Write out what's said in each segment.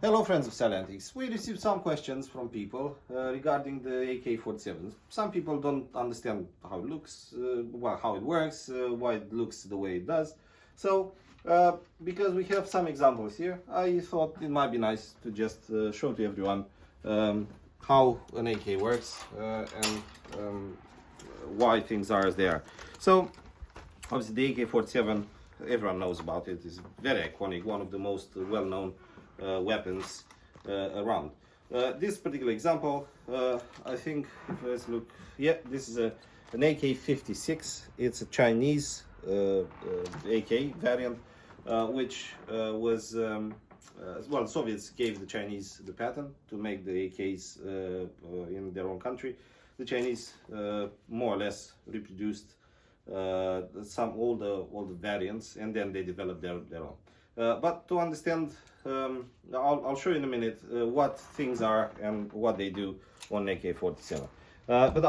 Hello friends of Sally Antiques. We received some questions from people regarding the AK47. Some people don't understand how it looks, how it works, why it looks the way it does. So, because we have some examples here, I thought it might be nice to just show to everyone how an AK works and why things are as they are. So, obviously the AK47, everyone knows about it. It's very iconic, one of the most well-known weapons around. This particular example, I think, let's look, yeah, this is an AK-56. It's a Chinese AK variant, which was, well, Soviets gave the Chinese the patent to make the AKs in their own country. The Chinese more or less reproduced all the variants, and then they developed their own. But to understand, I'll show you in a minute what things are and what they do on AK-47. But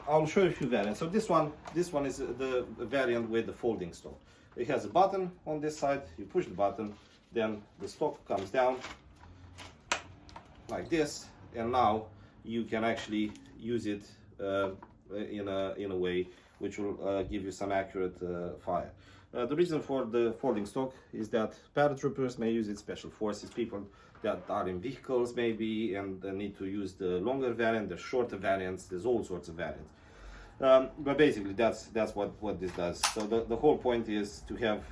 I'll show you a few variants. So this one is the variant with the folding stock. It has a button on this side. You push the button, then the stock comes down like this, and now you can actually use it in a way which will give you some accurate fire. The reason for the folding stock is that paratroopers may use it, special forces, people that are in vehicles maybe and need to use the longer variant, the shorter variants. There's all sorts of variants. But basically that's what this does. So the whole point is to have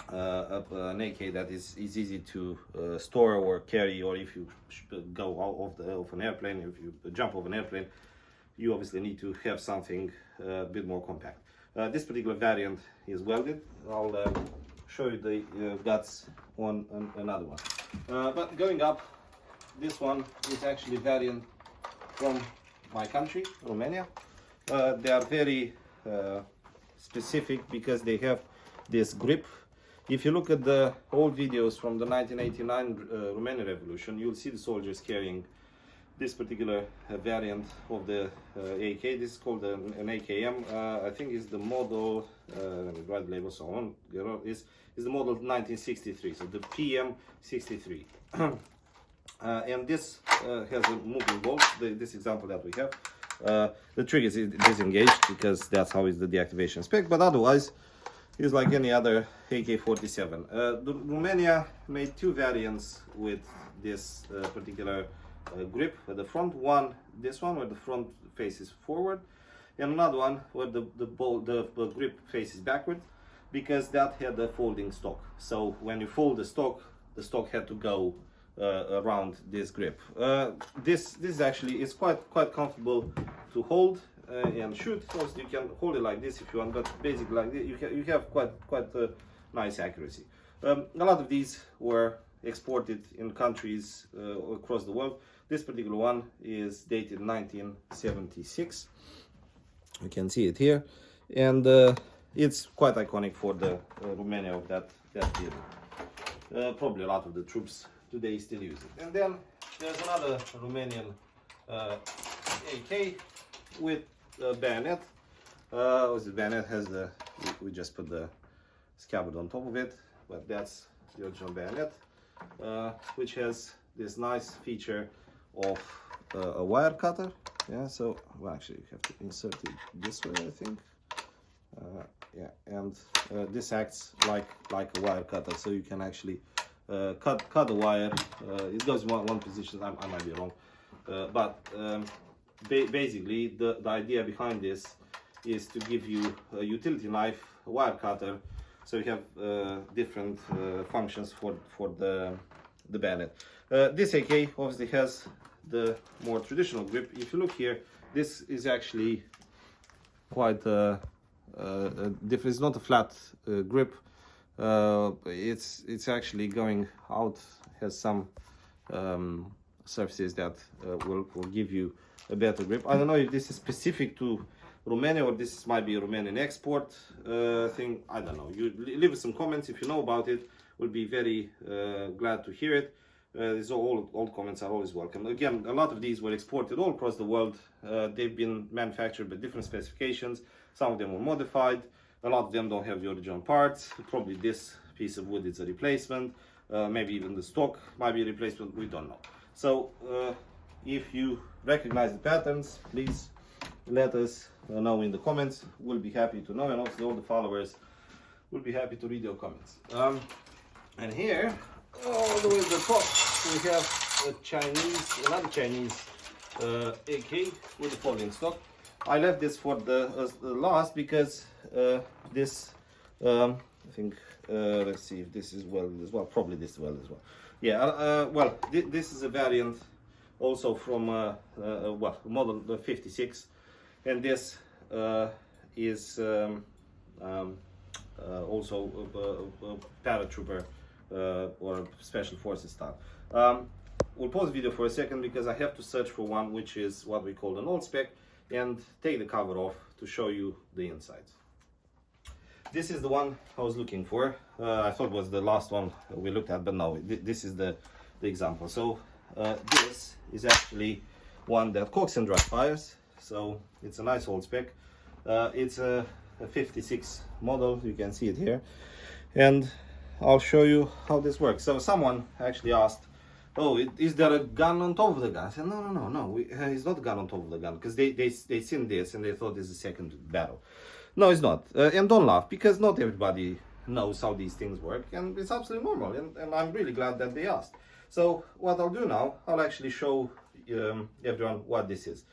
an AK that is easy to store or carry, or if you go off an airplane, if you jump off an airplane, you obviously need to have something a bit more compact. This particular variant is welded. I'll show you the guts on another one. But going up, this one is actually a variant from my country, Romania. They are very specific because they have this grip. If you look at the old videos from the 1989 Romanian Revolution, you'll see the soldiers carrying this particular variant of the AK. This is called an AKM. I think is the model, let me write the label so on, is the model 1963, so the PM63. And this has a moving bolt, this example that we have. The trigger is disengaged because that's how is the deactivation spec, but otherwise it's like any other AK-47. Romania made two variants with this particular grip. The front one, this one where the front faces forward, and another one where the grip faces backward, because that had the folding stock. So when you fold the stock had to go around this grip. This actually is quite comfortable to hold and shoot. Of course, you can hold it like this if you want, but basically like this, you have quite nice accuracy. A lot of these were exported in countries across the world. This particular one is dated 1976. You can see it here, and it's quite iconic for the Romania of that period. Probably a lot of the troops today still use it. And then there's another Romanian AK with a bayonet. The bayonet has we just put the scabbard on top of it, but that's the original bayonet, which has this nice feature of a wire cutter. Yeah, so well, actually you have to insert it this way, I think. Yeah, and this acts like a wire cutter, so you can actually cut the wire. It goes in one position. I might be wrong, but basically the idea behind this is to give you a utility knife, a wire cutter, so you have different functions for the bayonet. This AK obviously has the more traditional grip. If you look here, this is actually quite different. It's not a flat grip. It's actually going out, has some surfaces that will give you a better grip. I don't know if this is specific to Romania or this might be a Romanian export thing. I don't know. You leave us some comments if you know about it. We'll be very glad to hear it. All comments are always welcome. Again, a lot of these were exported all across the world. They've been manufactured with different specifications. Some of them were modified. A lot of them don't have the original parts. Probably this piece of wood is a replacement, maybe even the stock might be a replacement, we don't know. So if you recognize the patterns, please let us know in the comments. We'll be happy to know, and also all the followers will be happy to read your comments. And here, all the way to the top, we have another Chinese AK with the folding stock. I left this for the last because this, I think, let's see if this is welded as well. Probably this is welded as well. Yeah, well, this is a variant also from model 56, and this is also a paratrooper or special forces style. We'll pause the video for a second because I have to search for one which is what we call an old spec and take the cover off to show you the insides. This is the one I was looking for. I thought it was the last one we looked at, but no, this is the example. So this is actually one that cocks and dry fires, so it's a nice old spec. It's a 56 model, you can see it here, and I'll show you how this works. So someone actually asked, oh, is there a gun on top of the gun? I said, no, it's not a gun on top of the gun, because they seen this and they thought it's a second barrel. No, it's not. And don't laugh, because not everybody knows how these things work, and it's absolutely normal, and I'm really glad that they asked. So what I'll do now, I'll actually show everyone what this is.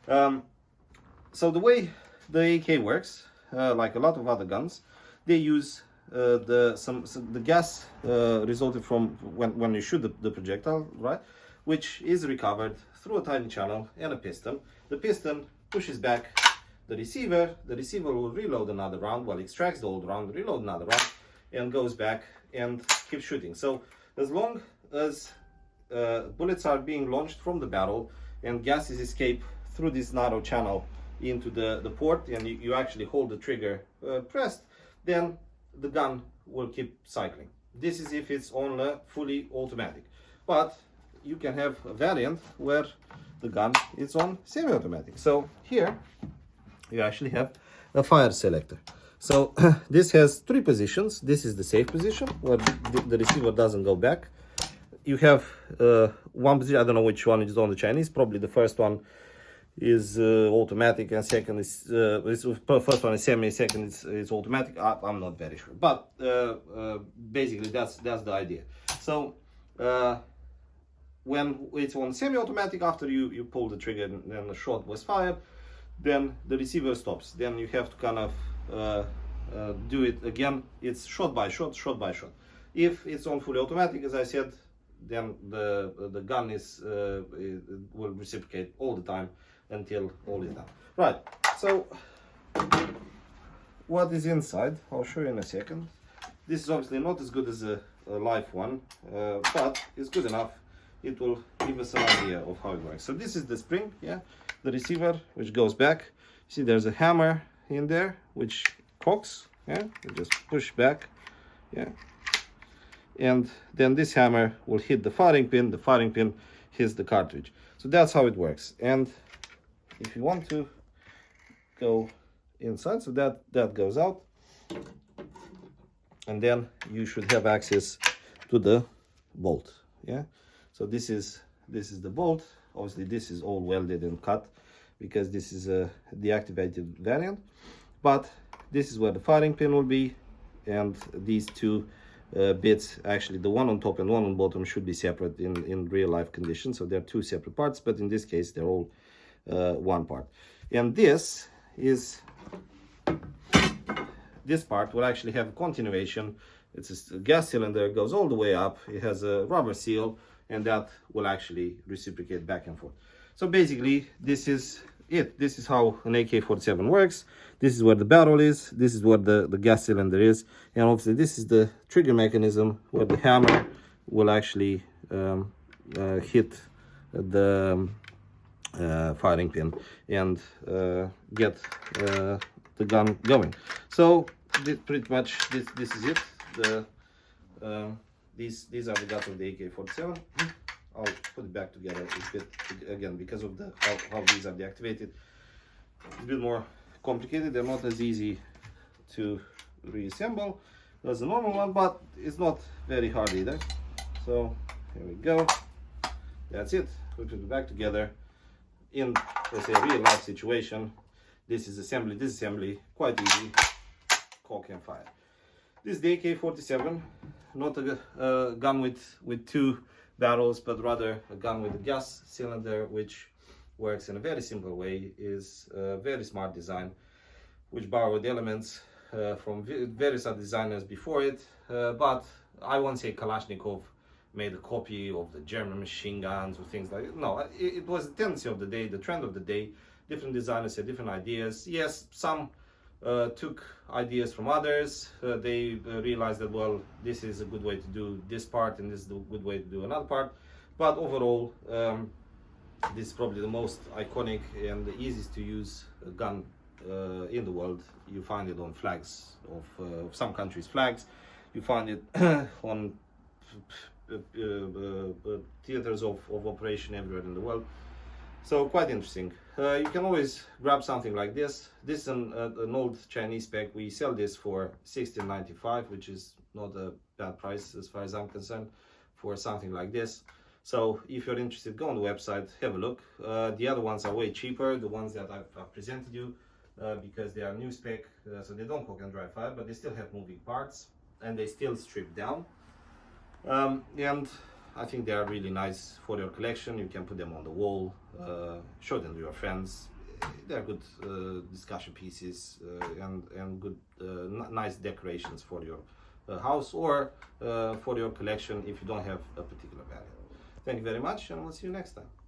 So the way the AK works, like a lot of other guns, they use the gas resulted from when you shoot the projectile, right, which is recovered through a tiny channel and a piston. The piston pushes back the receiver will reload another round, well, extracts the old round, reload another round, and goes back and keeps shooting. So as long as bullets are being launched from the barrel and gases escape through this narrow channel into the port, and you actually hold the trigger pressed, then the gun will keep cycling. This is if it's on a fully automatic, but you can have a variant where the gun is on semi-automatic. So here you actually have a fire selector. So this has three positions. This is the safe position where the receiver doesn't go back. You have one position, I don't know which one is on the Chinese, probably the first one is automatic, and second is first one is semi, second is automatic. I'm not very sure, but basically that's the idea. So when it's on semi-automatic, after you pull the trigger and the shot was fired, then the receiver stops. Then you have to kind of do it again. It's shot by shot, shot by shot. If it's on fully automatic, as I said, then the gun will reciprocate all the time until all is done. Right, so what is inside, I'll show you in a second. This is obviously not as good as a live one, but it's good enough. It will give us an idea of how it works. So this is the spring, yeah, the receiver, which goes back. See, there's a hammer in there which cocks, yeah, you just push back, yeah, and then this hammer will hit the firing pin. The firing pin hits the cartridge. So that's how it works. And if you want to go inside, so that goes out, and then you should have access to the bolt, yeah. So this is the bolt. Obviously this is all welded and cut because this is a deactivated variant, but this is where the firing pin will be, and these two bits, actually the one on top and one on bottom, should be separate in real life conditions. So they're two separate parts, but in this case they're all one part. And this part will actually have a continuation. It's a gas cylinder, goes all the way up. It has a rubber seal, and that will actually reciprocate back and forth. So basically this is it. This is how an AK47 works. This is where the barrel is, this is where the gas cylinder is, and obviously this is the trigger mechanism where the hammer will actually hit the firing pin and get the gun going. So pretty much this is it. These are the guts of the AK47. I'll put it back together a bit again because of how these are deactivated. It's a bit more complicated. They're not as easy to reassemble, as a normal one, but it's not very hard either. So here we go. That's it. We put it back together. In, let's say, a real life situation, this is assembly, disassembly, quite easy. Cock and fire. This is the AK47, not a gun with two barrels, but rather a gun with a gas cylinder, which works in a very simple way. Is a very smart design, which borrowed elements from various other designers before it, but I won't say Kalashnikov made a copy of the German machine guns or things like that. No, it was the tendency of the day, the trend of the day. Different designers had different ideas. Yes, some took ideas from others. They realized that, well, this is a good way to do this part and this is a good way to do another part. But overall, this is probably the most iconic and the easiest to use gun in the world. You find it on flags of some countries' flags. You find it on theaters of operation everywhere in the world. So quite interesting. You can always grab something like this. This is an old Chinese spec. We sell this for $16.95, which is not a bad price as far as I'm concerned for something like this. So if you're interested, go on the website, have a look. The other ones are way cheaper, the ones that I've presented you, because they are new spec, so they don't cook and dry fire, but they still have moving parts and they still strip down. And I think they are really nice for your collection. You can put them on the wall, show them to your friends. They're good discussion pieces and good, nice decorations for your house or for your collection if you don't have a particular value. Thank you very much, and we'll see you next time.